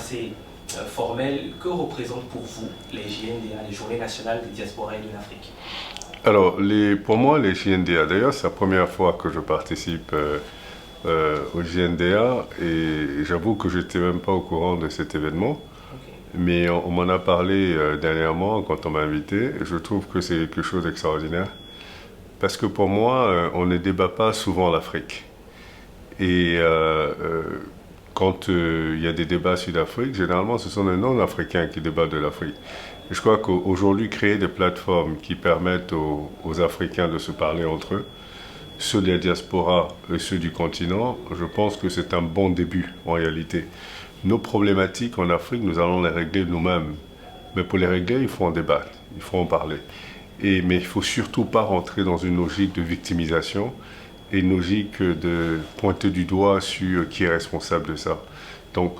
assez formelle, que représentent pour vous les JNDA, les Journées nationales des diasporas et de l'Afrique? Alors, pour moi, les JNDA, d'ailleurs, c'est la première fois que je participe au JNDA et j'avoue que je n'étais même pas au courant de cet événement. Ok. Mais on m'en a parlé dernièrement quand on m'a invité. Je trouve que c'est quelque chose d'extraordinaire. Parce que pour moi, on ne débat pas souvent l'Afrique. Et quand il y a des débats sur l'Afrique, généralement ce sont les non-africains qui débattent de l'Afrique. Et je crois qu'aujourd'hui, créer des plateformes qui permettent aux Africains de se parler entre eux, ceux de la diaspora et ceux du continent, je pense que c'est un bon début en réalité. Nos problématiques en Afrique, nous allons les régler nous-mêmes. Mais pour les régler, il faut en débattre, il faut en parler. Mais il ne faut surtout pas rentrer dans une logique de victimisation et une logique de pointer du doigt sur qui est responsable de ça. Donc,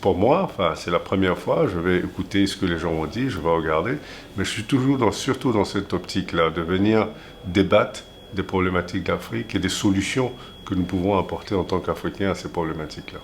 pour moi, enfin, c'est la première fois, je vais écouter ce que les gens ont dit, je vais regarder, mais je suis toujours surtout dans cette optique-là, de venir débattre des problématiques d'Afrique et des solutions que nous pouvons apporter en tant qu'Africains à ces problématiques-là.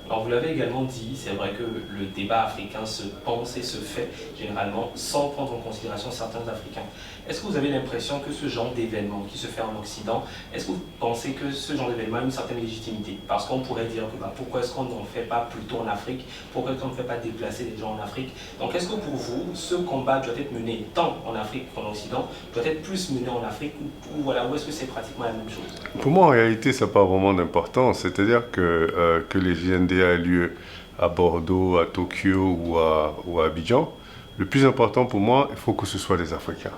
Alors vous l'avez également dit, c'est vrai que le débat africain se pense et se fait généralement sans prendre en considération certains Africains. Est-ce que vous avez l'impression que ce genre d'événement qui se fait en Occident, est-ce que vous pensez que ce genre d'événement a une certaine légitimité? Parce qu'on pourrait dire que pourquoi est-ce qu'on n'en fait pas plutôt en Afrique? Pourquoi est-ce qu'on ne fait pas déplacer les gens en Afrique? Donc est-ce que pour vous, ce combat doit être mené tant en Afrique qu'en Occident, doit être plus mené en Afrique ou voilà, ou est-ce que c'est pratiquement la même chose? Pour moi, en réalité, ça n'a pas vraiment d'importance. C'est-à-dire que les JNDA aient lieu à Bordeaux, à Tokyo ou à Abidjan, le plus important pour moi, il faut que ce soit des Africains.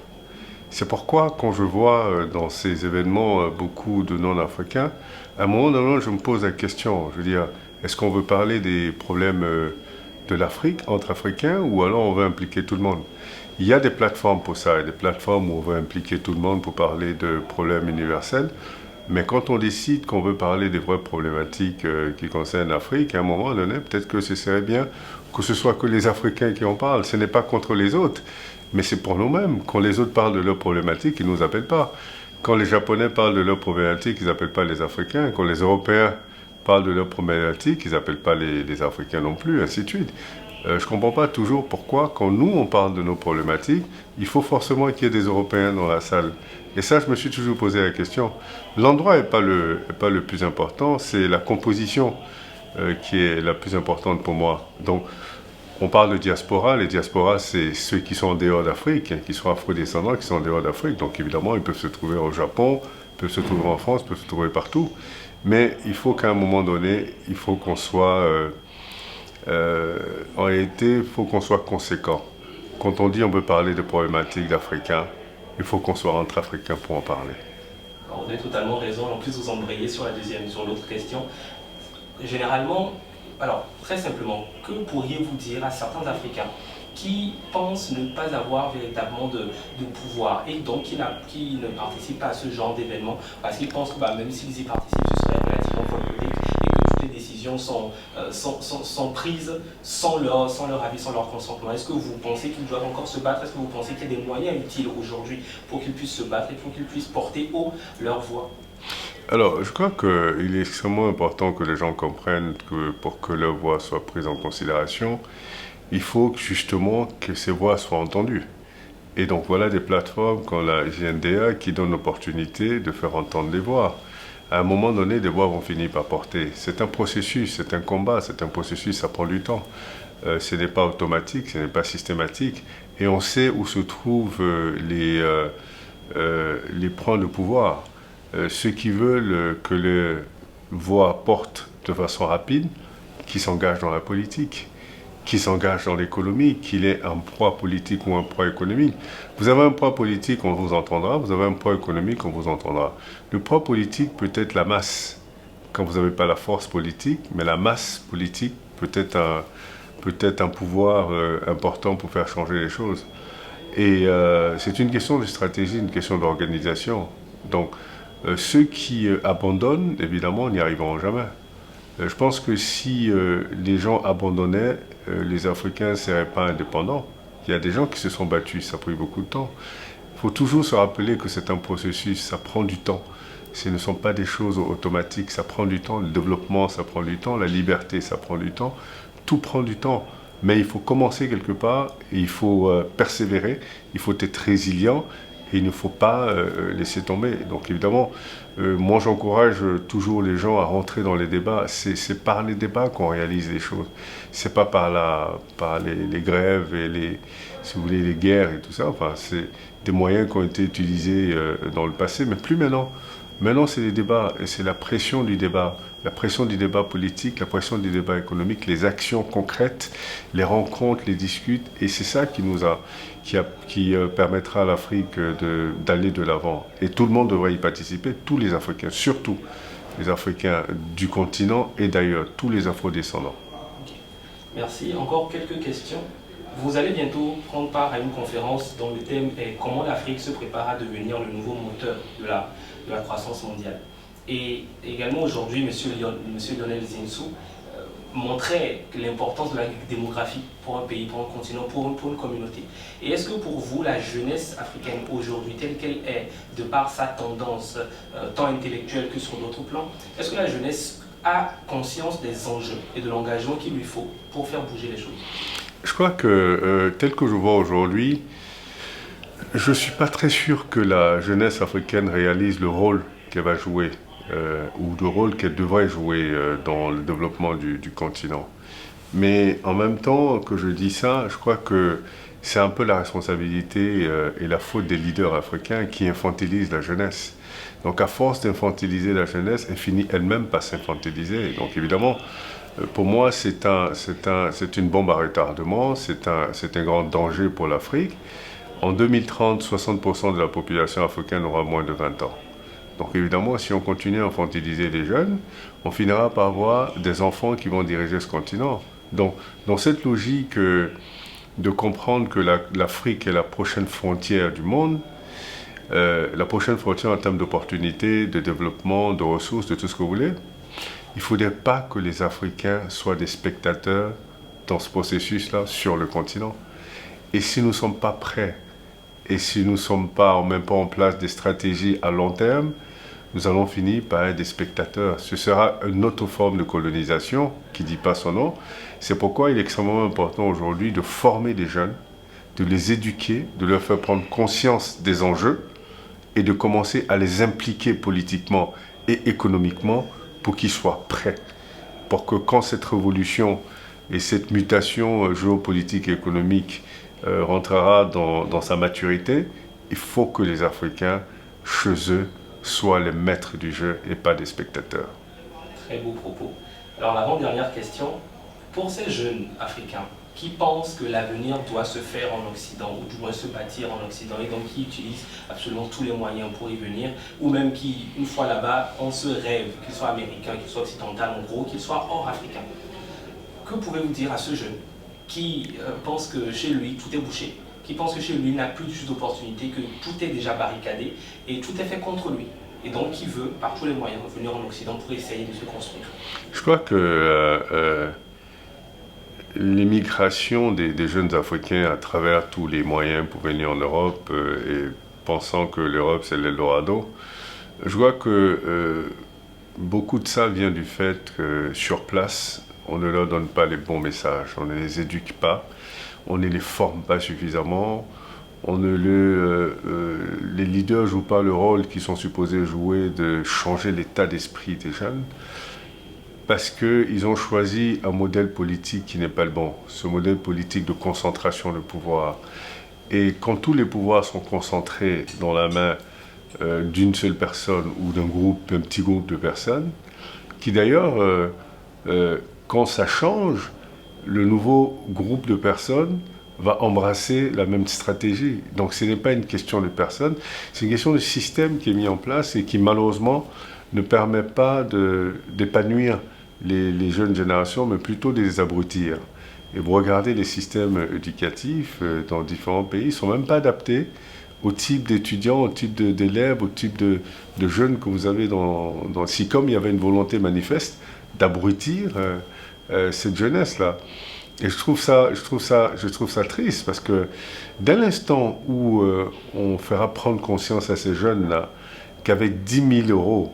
C'est pourquoi, quand je vois dans ces événements beaucoup de non-Africains, à un moment donné, je me pose la question, je veux dire, est-ce qu'on veut parler des problèmes de l'Afrique, entre Africains, ou alors on veut impliquer tout le monde? Il y a des plateformes pour ça, il y a des plateformes où on veut impliquer tout le monde pour parler de problèmes universels. Mais quand on décide qu'on veut parler des vraies problématiques qui concernent l'Afrique, à un moment donné, peut-être que ce serait bien que ce soit que les Africains qui en parlent. Ce n'est pas contre les autres, mais c'est pour nous-mêmes. Quand les autres parlent de leurs problématiques, ils ne nous appellent pas. Quand les Japonais parlent de leurs problématiques, ils n'appellent pas les Africains. Quand les Européens parlent de leurs problématiques, ils n'appellent pas les Africains non plus, ainsi de suite. Je ne comprends pas toujours pourquoi, quand nous, on parle de nos problématiques, il faut forcément qu'il y ait des Européens dans la salle. Et ça, je me suis toujours posé la question. L'endroit n'est pas le plus important, c'est la composition qui est la plus importante pour moi. Donc, on parle de diaspora. Les diasporas, c'est ceux qui sont en dehors d'Afrique, hein, qui sont afro-descendants, qui sont en dehors d'Afrique. Donc, évidemment, ils peuvent se trouver au Japon, ils peuvent se trouver en France, ils peuvent se trouver partout. Mais il faut qu'à un moment donné, il faut qu'on soit... en réalité, il faut qu'on soit conséquent. Quand on dit on veut parler de problématiques d'Africains, il faut qu'on soit entre Africains pour en parler. Alors, vous avez totalement raison. En plus, vous embrayez sur sur l'autre question. Généralement, alors très simplement, que pourriez-vous dire à certains Africains qui pensent ne pas avoir véritablement de pouvoir et donc qui ne participent pas à ce genre d'événement parce qu'ils pensent que même s'ils y participent, ce serait relativement folklorique et que toutes les décisions sont prises sans leur avis, sans leur consentement. Est-ce que vous pensez qu'ils doivent encore se battre? Est-ce que vous pensez qu'il y a des moyens utiles aujourd'hui pour qu'ils puissent se battre et pour qu'ils puissent porter haut leur voix? Alors, je crois qu'il est extrêmement important que les gens comprennent que pour que leur voix soit prise en considération, il faut justement que ces voix soient entendues. Et donc voilà des plateformes comme la JNDA qui donnent l'opportunité de faire entendre les voix. À un moment donné, des voix vont finir par porter. C'est un processus, c'est un combat, c'est un processus, ça prend du temps. Ce n'est pas automatique, ce n'est pas systématique. Et on sait où se trouvent les points de pouvoir. Ceux qui veulent que les voix portent de façon rapide, qui s'engagent dans la politique, qui s'engagent dans l'économie, qu'il ait un poids politique ou un poids économique. Vous avez un poids politique, on vous entendra. Vous avez un poids économique, on vous entendra. Le poids politique peut être la masse, quand vous n'avez pas la force politique, mais la masse politique peut être un pouvoir important pour faire changer les choses. Et c'est une question de stratégie, une question d'organisation. Donc, ceux qui abandonnent, évidemment, n'y arriveront jamais. Je pense que si les gens abandonnaient, les Africains ne seraient pas indépendants. Il y a des gens qui se sont battus, ça a pris beaucoup de temps. Il faut toujours se rappeler que c'est un processus, ça prend du temps. Ce ne sont pas des choses automatiques, ça prend du temps. Le développement, ça prend du temps. La liberté, ça prend du temps. tout prend du temps. Mais il faut commencer quelque part, et il faut persévérer, il faut être résilient, et il ne faut pas laisser tomber. Donc évidemment, moi j'encourage toujours les gens à rentrer dans les débats. C'est par les débats qu'on réalise les choses. C'est pas par les grèves et si vous voulez, les guerres et tout ça. Enfin, c'est des moyens qui ont été utilisés dans le passé, mais plus maintenant. Maintenant, c'est les débats, et c'est la pression du débat politique, la pression du débat économique, les actions concrètes, les rencontres, les discutes, et c'est ça qui permettra à l'Afrique d'aller de l'avant. Et tout le monde devrait y participer, tous les Africains, surtout les Africains du continent et d'ailleurs, tous les afrodescendants. Okay. Merci. Encore quelques questions. Vous allez bientôt prendre part à une conférence dont le thème est comment l'Afrique se prépare à devenir le nouveau moteur de la croissance mondiale. Et également aujourd'hui, M. Lionel Zinsou montrait l'importance de la démographie pour un pays, pour un continent, pour une communauté. Et est-ce que pour vous, la jeunesse africaine aujourd'hui, telle qu'elle est, de par sa tendance tant intellectuelle que sur d'autres plans, est-ce que la jeunesse a conscience des enjeux et de l'engagement qu'il lui faut pour faire bouger les choses? Je crois que, tel que je vois aujourd'hui, je ne suis pas très sûr que la jeunesse africaine réalise le rôle qu'elle va jouer ou le rôle qu'elle devrait jouer dans le développement du continent. Mais en même temps que je dis ça, je crois que c'est un peu la responsabilité et la faute des leaders africains qui infantilisent la jeunesse. Donc à force d'infantiliser la jeunesse, elle finit elle-même par s'infantiliser. Donc évidemment, pour moi, c'est une bombe à retardement, c'est un grand danger pour l'Afrique. En 2030, 60% de la population africaine aura moins de 20 ans. Donc évidemment, si on continue à infantiliser les jeunes, on finira par avoir des enfants qui vont diriger ce continent. Donc dans cette logique de comprendre que l'Afrique est la prochaine frontière du monde, la prochaine frontière en termes d'opportunités, de développement, de ressources, de tout ce que vous voulez, il ne faudrait pas que les Africains soient des spectateurs dans ce processus-là sur le continent. Et si nous ne sommes pas prêts, et si nous ne sommes pas, même pas en place des stratégies à long terme, nous allons finir par être des spectateurs. Ce sera une autre forme de colonisation qui ne dit pas son nom. C'est pourquoi il est extrêmement important aujourd'hui de former des jeunes, de les éduquer, de leur faire prendre conscience des enjeux et de commencer à les impliquer politiquement et économiquement pour qu'ils soient prêts. Pour que quand cette révolution et cette mutation géopolitique et économique rentrera dans sa maturité, il faut que les Africains, chez eux, soient les maîtres du jeu et pas des spectateurs. Très beau propos. Alors l'avant-dernière question, pour ces jeunes Africains qui pensent que l'avenir doit se faire en Occident, ou du moins se bâtir en Occident, et donc qui utilisent absolument tous les moyens pour y venir, ou même qui, une fois là-bas, ont ce rêve, qu'il soit américain, qu'il soit occidental, en gros, qu'il soit hors africain. Que pouvez-vous dire à ce jeune qui pense que chez lui, tout est bouché, qui pense que chez lui, il n'a plus d'opportunités, que tout est déjà barricadé, et tout est fait contre lui, et donc qui veut, par tous les moyens, venir en Occident pour essayer de se construire? Je crois que l'immigration des jeunes Africains à travers tous les moyens pour venir en Europe et pensant que l'Europe c'est l'Eldorado, je crois que beaucoup de ça vient du fait que sur place, on ne leur donne pas les bons messages, on ne les éduque pas, on ne les forme pas suffisamment, les leaders ne jouent pas le rôle qu'ils sont supposés jouer de changer l'état d'esprit des jeunes. Parce qu'ils ont choisi un modèle politique qui n'est pas le bon, ce modèle politique de concentration de pouvoir. Et quand tous les pouvoirs sont concentrés dans la main d'une seule personne ou d'un petit groupe de personnes, qui d'ailleurs, quand ça change, le nouveau groupe de personnes va embrasser la même stratégie. Donc ce n'est pas une question de personnes, c'est une question de système qui est mis en place et qui malheureusement ne permet pas d'épanouir les jeunes générations, mais plutôt de les abrutir. Et vous regardez les systèmes éducatifs dans différents pays, ils ne sont même pas adaptés au type d'étudiants, au type d'élèves, au type de jeunes que vous avez si comme il y avait une volonté manifeste d'abrutir cette jeunesse-là. Et je trouve ça triste, parce que dès l'instant où on fera prendre conscience à ces jeunes-là qu'avec 10 000 euros,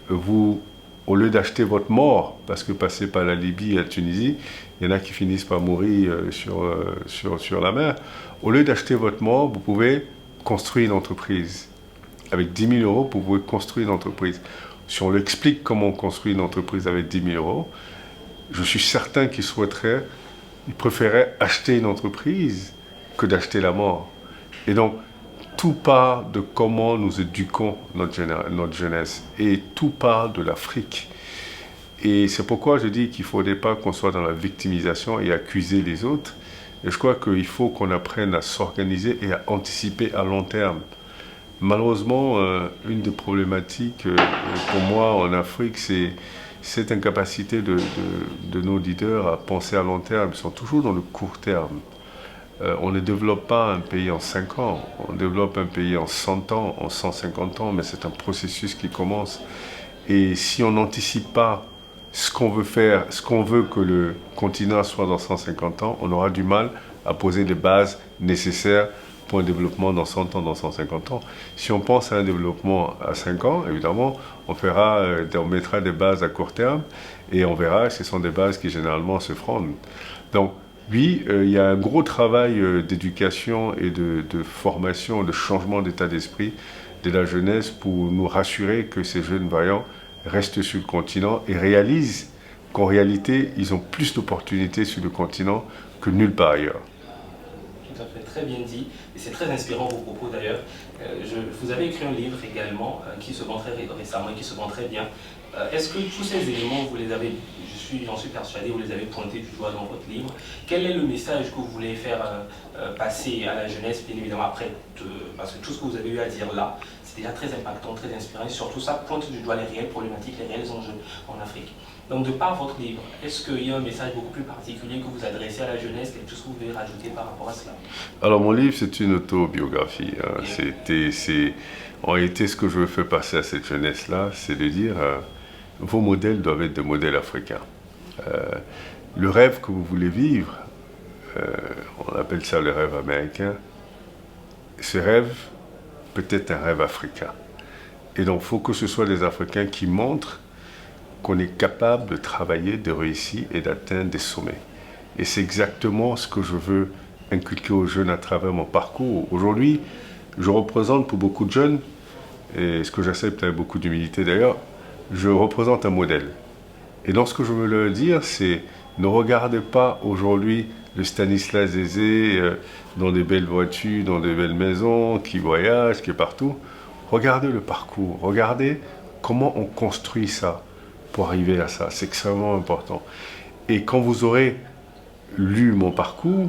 vous au lieu d'acheter votre mort, parce que passer par la Libye et la Tunisie, il y en a qui finissent par mourir sur la mer, au lieu d'acheter votre mort, vous pouvez construire une entreprise. Avec 10 000 euros, vous pouvez construire une entreprise. Si on lui explique comment on construit une entreprise avec 10 000 euros, je suis certain qu'il souhaiterait, il préférait acheter une entreprise que d'acheter la mort. Et donc, tout part de comment nous éduquons notre jeunesse. Et tout part de l'Afrique. Et c'est pourquoi je dis qu'il ne faudrait pas qu'on soit dans la victimisation et accuser les autres. Et je crois qu'il faut qu'on apprenne à s'organiser et à anticiper à long terme. Malheureusement, une des problématiques pour moi en Afrique, c'est cette incapacité de nos leaders à penser à long terme. Ils sont toujours dans le court terme. On ne développe pas un pays en 5 ans, on développe un pays en 100 ans, en 150 ans, mais c'est un processus qui commence. Et si on n'anticipe pas ce qu'on veut faire, ce qu'on veut que le continent soit dans 150 ans, on aura du mal à poser les bases nécessaires pour un développement dans 100 ans, dans 150 ans. Si on pense à un développement à 5 ans, évidemment, on mettra des bases à court terme et on verra, ce sont des bases qui généralement se frôlent. Donc, oui, il y a un gros travail d'éducation et de formation, de changement d'état d'esprit de la jeunesse pour nous rassurer que ces jeunes vaillants restent sur le continent et réalisent qu'en réalité, ils ont plus d'opportunités sur le continent que nulle part ailleurs. Tout à fait, très bien dit. Et c'est très inspirant vos propos d'ailleurs. Vous avez écrit un livre également qui se vend très récemment et qui se vend très bien. Est-ce que tous ces éléments, j'en suis persuadé, vous les avez pointés du doigt dans votre livre? Quel est le message que vous voulez faire passer à la jeunesse, bien évidemment, parce que tout ce que vous avez eu à dire là, c'est déjà très impactant, très inspirant, et surtout ça pointe du doigt les réelles problématiques, les réels enjeux en Afrique. Donc, de par votre livre, est-ce qu'il y a un message beaucoup plus particulier que vous adressez à la jeunesse, quelque chose que vous voulez rajouter par rapport à cela? Alors, mon livre, c'est une autobiographie. Hein. En réalité, ce que je veux faire passer à cette jeunesse-là, c'est de dire vos modèles doivent être des modèles africains. Le rêve que vous voulez vivre, on appelle ça le rêve américain, ce rêve peut être un rêve africain. Et donc, il faut que ce soit des Africains qui montrent qu'on est capable de travailler, de réussir et d'atteindre des sommets. Et c'est exactement ce que je veux inculquer aux jeunes à travers mon parcours. Aujourd'hui, je représente pour beaucoup de jeunes, et ce que j'accepte avec beaucoup d'humilité d'ailleurs, je représente un modèle. Et donc ce que je veux leur dire, c'est ne regardez pas aujourd'hui le Stanislas Zézé dans des belles voitures, dans des belles maisons, qui voyage, qui est partout. Regardez le parcours, regardez comment on construit ça pour arriver à ça. C'est extrêmement important. Et quand vous aurez lu mon parcours,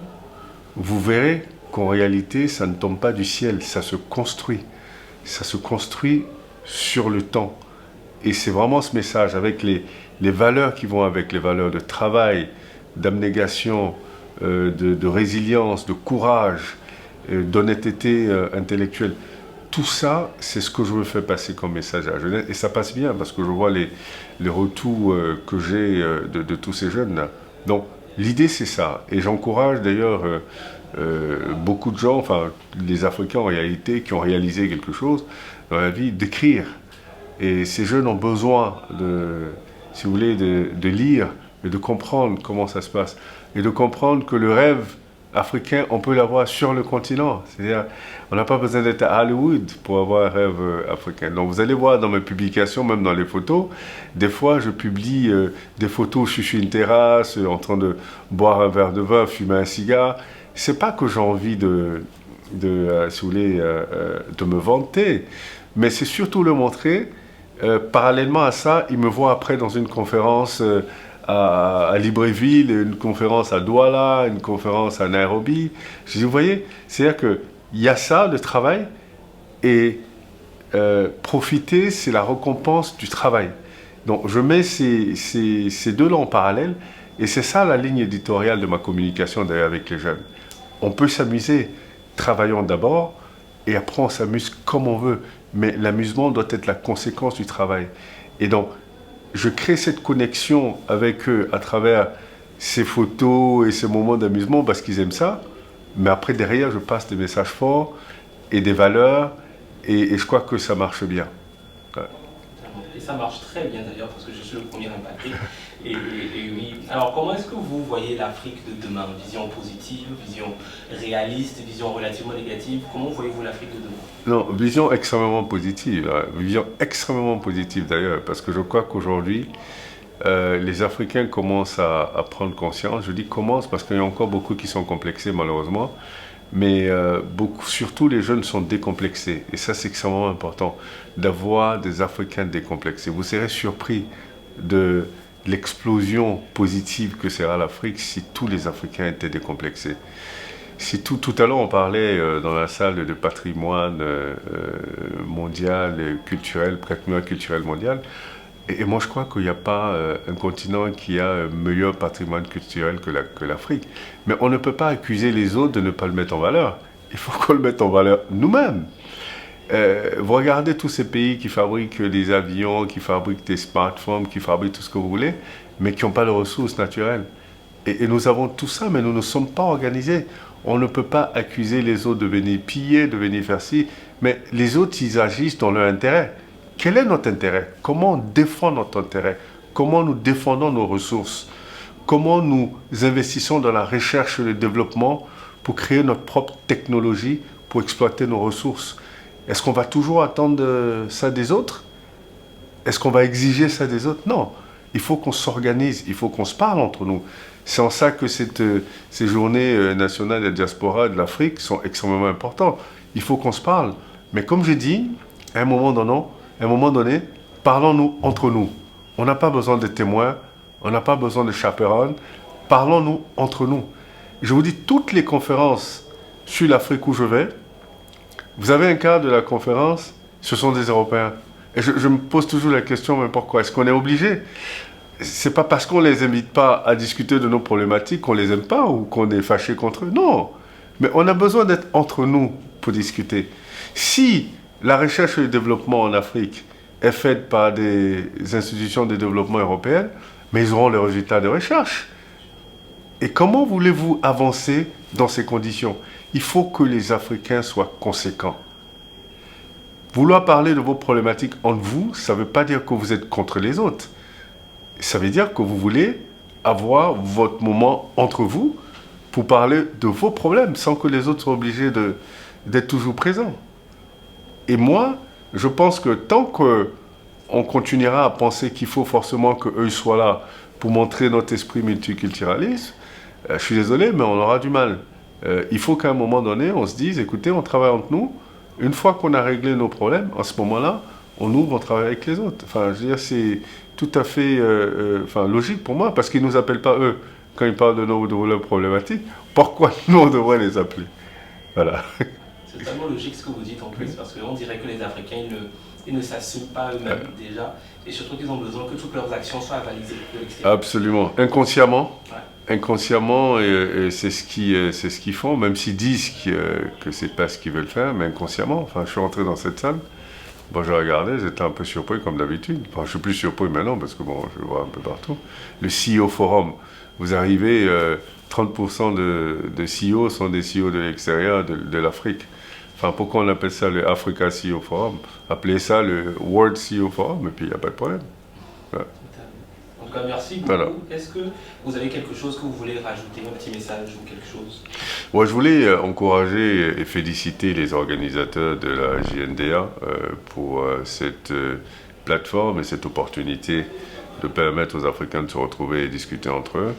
vous verrez qu'en réalité, ça ne tombe pas du ciel, ça se construit. Ça se construit sur le temps. Et c'est vraiment ce message, avec les valeurs qui vont avec, les valeurs de travail, d'abnégation, de résilience, de courage, d'honnêteté intellectuelle. Tout ça, c'est ce que je veux faire passer comme message à la jeunesse. Et ça passe bien, parce que je vois les retours que j'ai de tous ces jeunes-là. Donc, l'idée, c'est ça. Et j'encourage d'ailleurs beaucoup de gens, enfin, les Africains en réalité, qui ont réalisé quelque chose dans la vie, d'écrire. Et ces jeunes ont besoin si vous voulez, de lire et de comprendre comment ça se passe. Et de comprendre que le rêve africain, on peut l'avoir sur le continent. C'est-à-dire, on n'a pas besoin d'être à Hollywood pour avoir un rêve africain. Donc vous allez voir dans mes publications, même dans les photos, des fois je publie des photos où je suis sur une terrasse, en train de boire un verre de vin, fumer un cigare. C'est pas que j'ai envie si vous voulez, de me vanter, mais c'est surtout le montrer. Parallèlement à ça, ils me voient après dans une conférence à Libreville, une conférence à Douala, une conférence à Nairobi. Je dis, vous voyez, c'est-à-dire qu'il y a ça, le travail, et profiter, c'est la récompense du travail. Donc je mets ces deux-là en parallèle, et c'est ça la ligne éditoriale de ma communication d'ailleurs avec les jeunes. On peut s'amuser, travaillons d'abord, et après on s'amuse comme on veut. Mais l'amusement doit être la conséquence du travail. Et donc, je crée cette connexion avec eux à travers ces photos et ces moments d'amusement parce qu'ils aiment ça. Mais après, derrière, je passe des messages forts et des valeurs. Et je crois que ça marche bien. Ouais. Et ça marche très bien d'ailleurs parce que je suis le premier impacté. Et oui. Alors comment est-ce que vous voyez l'Afrique de demain? Vision positive, vision réaliste, vision relativement négative? Comment voyez-vous l'Afrique de demain? Non, vision extrêmement positive. Hein. Vision extrêmement positive d'ailleurs, parce que je crois qu'aujourd'hui, les Africains commencent à prendre conscience. Je dis commencent parce qu'il y a encore beaucoup qui sont complexés malheureusement. Mais surtout les jeunes sont décomplexés. Et ça, c'est extrêmement important, d'avoir des Africains décomplexés. Vous serez surpris de l'explosion positive que sera l'Afrique si tous les Africains étaient décomplexés. Si tout à l'heure, on parlait dans la salle de patrimoine mondial, culturel, patrimoine culturel mondial. Et moi, je crois qu'il n'y a pas un continent qui a un meilleur patrimoine culturel que l'Afrique. Mais on ne peut pas accuser les autres de ne pas le mettre en valeur. Il faut qu'on le mette en valeur nous-mêmes. Vous regardez tous ces pays qui fabriquent des avions, qui fabriquent des smartphones, qui fabriquent tout ce que vous voulez, mais qui n'ont pas de ressources naturelles. Et nous avons tout ça, mais nous ne sommes pas organisés. On ne peut pas accuser les autres de venir piller, de venir faire ci. Mais les autres, ils agissent dans leur intérêt. Quel est notre intérêt? Comment on défend notre intérêt? Comment nous défendons nos ressources? Comment nous investissons dans la recherche et le développement pour créer notre propre technologie, pour exploiter nos ressources? Est-ce qu'on va toujours attendre ça des autres? Est-ce qu'on va exiger ça des autres? Non. Il faut qu'on s'organise, il faut qu'on se parle entre nous. C'est en ça que ces journées nationales de la diaspora de l'Afrique sont extrêmement importantes. Il faut qu'on se parle. Mais comme j'ai dit, à un moment donné, parlons-nous entre nous. On n'a pas besoin de témoins, on n'a pas besoin de chaperons. Parlons-nous entre nous. Je vous dis, toutes les conférences sur l'Afrique où je vais, vous avez un quart de la conférence, ce sont des Européens. Et je me pose toujours la question, mais pourquoi? Est-ce qu'on est obligé? C'est pas parce qu'on ne les invite pas à discuter de nos problématiques qu'on les aime pas ou qu'on est fâché contre eux. Non. Mais on a besoin d'être entre nous pour discuter. Si la recherche et le développement en Afrique est faite par des institutions de développement européennes, mais ils auront les résultats de recherche. Et comment voulez-vous avancer dans ces conditions? Il faut que les Africains soient conséquents. Vouloir parler de vos problématiques entre vous, ça ne veut pas dire que vous êtes contre les autres. Ça veut dire que vous voulez avoir votre moment entre vous pour parler de vos problèmes sans que les autres soient obligés d'être toujours présents. Et moi, je pense que tant qu'on continuera à penser qu'il faut forcément qu'eux soient là pour montrer notre esprit multiculturaliste, je suis désolé, mais on aura du mal. Il faut qu'à un moment donné, on se dise, écoutez, on travaille entre nous. Une fois qu'on a réglé nos problèmes, à ce moment-là, on ouvre, on travaille avec les autres. Enfin, je veux dire, c'est tout à fait logique pour moi, parce qu'ils ne nous appellent pas eux quand ils parlent de leurs problématiques. Pourquoi nous, on devrait les appeler? Voilà. C'est totalement logique ce que vous dites en plus, parce qu'on dirait que les Africains, ils ne s'assument pas eux-mêmes déjà, et surtout qu'ils ont besoin que toutes leurs actions soient avalisées de l'extérieur. Absolument. Inconsciemment. Ouais. Inconsciemment, et c'est ce qu'ils font, même s'ils disent que c'est pas ce qu'ils veulent faire, mais inconsciemment. Enfin, je suis rentré dans cette salle, bon, j'ai regardé, j'étais un peu surpris comme d'habitude. Enfin, je suis plus surpris maintenant parce que bon, je le vois un peu partout. Le CEO Forum, vous arrivez, 30% de CEO sont des CEO de l'extérieur de l'Afrique. Enfin, pourquoi on appelle ça le Africa CEO Forum? Appelez ça le World CEO Forum, et puis il n'y a pas de problème. Voilà. En tout cas, merci beaucoup. Voilà. Est-ce que vous avez quelque chose que vous voulez rajouter, un petit message ou quelque chose? Ouais, je voulais encourager et féliciter les organisateurs de la JNDA pour cette plateforme et cette opportunité de permettre aux Africains de se retrouver et discuter entre eux.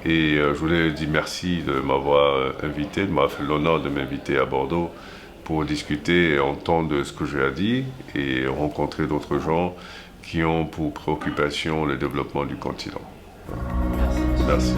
Et je voulais dire merci de m'avoir invité, de m'avoir fait l'honneur de m'inviter à Bordeaux pour discuter et entendre ce que j'ai à dire et rencontrer d'autres gens qui ont pour préoccupation le développement du continent. Merci. Merci.